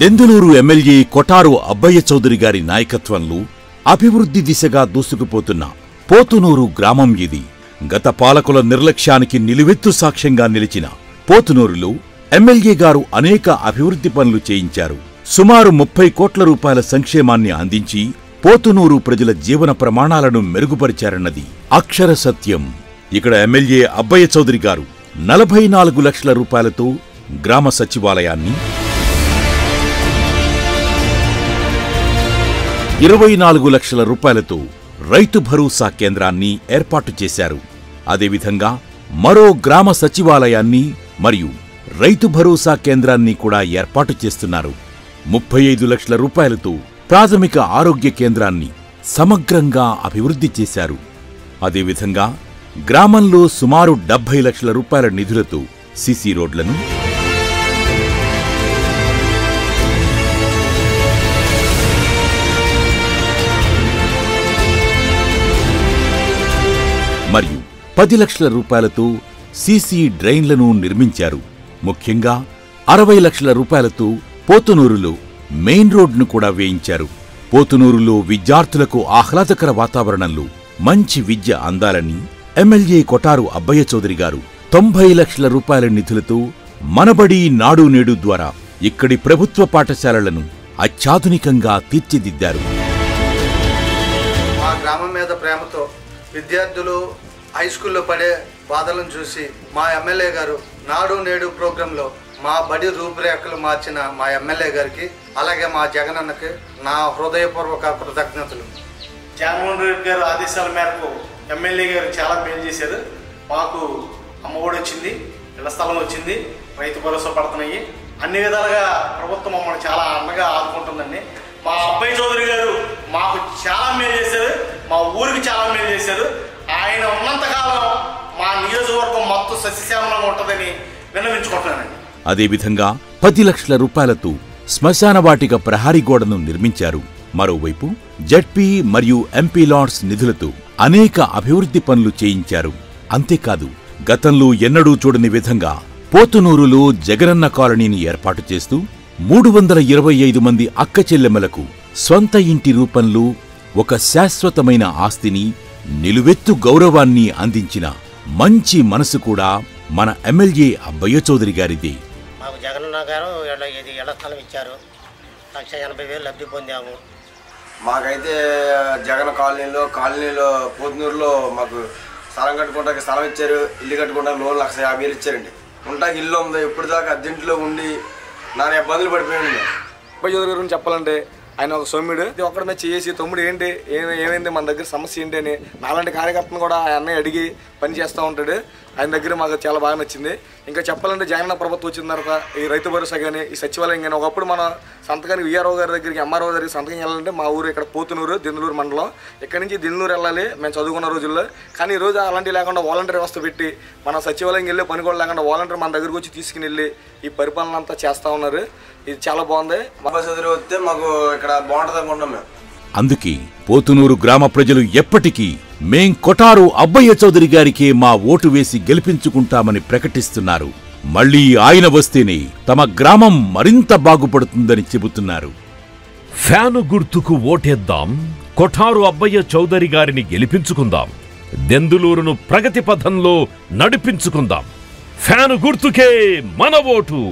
Denduluru MLA Kotaru Abbayya Chowdary గారి నాయకత్వంలో అభివృద్ధి దిశగా దూసుకుపోతున్న పోతునూరు గ్రామం ఇది. గత పాలకుల నిర్లక్ష్యానికి నిలువెత్తు సాక్ష్యంగా నిలిచిన పోతునూరులో ఎమ్మెల్యే గారు అనేక అభివృద్ధి పనులు చేయించారు. సుమారు 30 కోట్ల రూపాయల సంక్షేమాన్ని అందించి పోతునూరు ప్రజల జీవన ప్రమాణాలను మెరుగుపరిచారన్నది అక్షర సత్యం. ఇక్కడ ఎమ్మెల్యే అబ్బయ్య చౌదరి గారు 44 లక్షల రూపాయలతో గ్రామ సచివాలయాన్ని, 24 లక్షల రూపాయలతో రైతు భరోసా కేంద్రాన్ని ఏర్పాటు చేశారు. అదేవిధంగా మరో గ్రామ సచివాలయాన్ని మరియు రైతు భరోసా కేంద్రాన్ని కూడా ఏర్పాటు చేస్తున్నారు. 35 లక్షల రూపాయలతో ప్రాథమిక ఆరోగ్య కేంద్రాన్ని సమగ్రంగా అభివృద్ధి చేశారు. అదేవిధంగా గ్రామంలో సుమారు 70 లక్షల రూపాయల నిధులతో సీసీ రోడ్లను, మరియు 10 లక్షల రూపాయలతో సీసీ డ్రైన్లను నిర్మించారు. ముఖ్యంగా 60 లక్షల రూపాయలతో పోతునూరులో మెయిన్ రోడ్ను కూడా వేయించారు. పోతునూరులో విద్యార్థులకు ఆహ్లాదకర వాతావరణంలో మంచి విద్య అందాలని ఎమ్మెల్యే కొఠారు అబ్బయ్య చౌదరి గారు 90 లక్షల రూపాయల నిధులతో మనబడి నాడు నేడు ద్వారా ఇక్కడి ప్రభుత్వ పాఠశాలలను అత్యాధునికంగా తీర్చిదిద్దారు. మా గ్రామం మీద ప్రేమతో విద్యార్థులు హై స్కూల్లో పడే బాధలను చూసి మా ఎమ్మెల్యే గారు నాడు నేడు ప్రోగ్రాంలో మా బడి రూపురేఖలు మార్చిన మా ఎమ్మెల్యే గారికి, అలాగే మా జగనన్నకి నా హృదయపూర్వక కృతజ్ఞతలు. జగన్మోహన్ రెడ్డి గారు ఆదేశాల మేరకు ఎమ్మెల్యే గారు చాలా మేలు చేశారు. మాకు అమ్మఒడి వచ్చింది, ఇళ్ల స్థలం వచ్చింది, రైతు భరోసా పడుతున్నాయి. అన్ని విధాలుగా ప్రభుత్వం మమ్మల్ని చాలా అండగా ఆదుకుంటుందండి. మా అబ్బయ్య చౌదరి గారు మాకు చాలా మేలు చేశారు, మా ఊరికి చాలా మేలు చేశారు. ఆయన ఉన్నంతకాలం మా నియోజకవర్గం మొత్తం సస్యశ్యామలంగా ఉంటుందని విన్నవించుకుంటున్నానండి. అదేవిధంగా 10 లక్షల రూపాయలతో శ్మశాన వాటిక ప్రహారీ గోడను నిర్మించారు. మరోవైపు జడ్పీ మరియు ఎంపీ లాడ్స్ నిధులతో అనేక అభివృద్ధి పనులు చేయించారు. అంతేకాదు, గతంలో ఎన్నడూ చూడని విధంగా పోతునూరులో జగనన్న కాలనీని ఏర్పాటు చేస్తూ 325 మంది అక్క చెల్లెమ్మలకు స్వంత ఇంటి రూపంలో ఒక శాశ్వతమైన ఆస్తిని, నిలువెత్తు గౌరవాన్ని అందించిన మంచి మనసు కూడా మన ఎమ్మెల్యే అబ్బయ్య చౌదరి గారిదే. మాకు జగనన్న గారు ఇళ్ల స్థలం ఇచ్చారు. 180,000 లబ్ధి పొందాము. మాకైతే జగన్ కాలనీలో పోతునూరులో మాకు స్థలం కట్టుకోవడానికి స్థలం ఇచ్చారు. ఇల్లు కట్టుకోవడానికి లోన్ 150,000 ఇచ్చారండి. ఉంటాకి ఇల్లు ఉంది. ఇప్పుడు దాకా అద్దెంట్లో ఉండి నాన్న ఇబ్బందులు పడిపోయింది. అబ్బయ్య చౌదరి గురించి చెప్పాలంటే ఆయన ఒక సౌమ్యుడు. ఒక్కడి మీద చేసి తమ్ముడు ఏంటి ఏమైంది, మన దగ్గర సమస్య ఏంటి అని నాలాంటి కార్యకర్తను కూడా ఆ అన్నయ్య అడిగి పని చేస్తూ ఉంటాడు. ఆయన దగ్గర మాకు చాలా బాగా నచ్చింది. ఇంకా చెప్పాలంటే జగనన్న ప్రభుత్వం వచ్చిన తర్వాత ఈ రైతు భరోసా కానీ, ఈ సచివాలయం కానీ, ఒకప్పుడు మన సంతకానికి విఆర్ఓ గారి దగ్గరికి, ఎంఆర్ఓ దగ్గరికి సంతకం వెళ్ళాలంటే మా ఊరు ఇక్కడ పోతునూరు, దెందులూరు మండలం. ఇక్కడ నుంచి దెందులూరు వెళ్ళాలి మేము చదువుకున్న రోజుల్లో. కానీ ఈరోజు అలాంటివి లేకుండా వాలంటీర్ వ్యవస్థ పెట్టి మన సచివాలయం వెళ్ళి పని కూడా లేకుండా వాలంటీర్ మన దగ్గరకు వచ్చి తీసుకుని వెళ్ళి ఈ పరిపాలన అంతా చేస్తూ ఉన్నారు. ఇది చాలా బాగుంది. చదువు వస్తే మాకు ఇక్కడ బాగుంటుంది అనుకుంటున్నాం మేము. అందుకే పోతునూరు గ్రామ ప్రజలు ఎప్పటికీ మేం కొఠారు అబ్బయ్య చౌదరి గారికే మా ఓటు వేసి గెలిపించుకుంటామని ప్రకటిస్తున్నారు. మళ్లీ ఆయన వస్తేనే తమ గ్రామం మరింత బాగుపడుతుందని చెబుతున్నారు. ఫ్యాను గుర్తుకు ఓటేద్దాం, కొఠారు అబ్బయ్య చౌదరి గారిని గెలిపించుకుందాం, దెందులూరును ప్రగతి పథంలో నడిపించుకుందాం. ఫ్యాను గుర్తుకే మన ఓటు.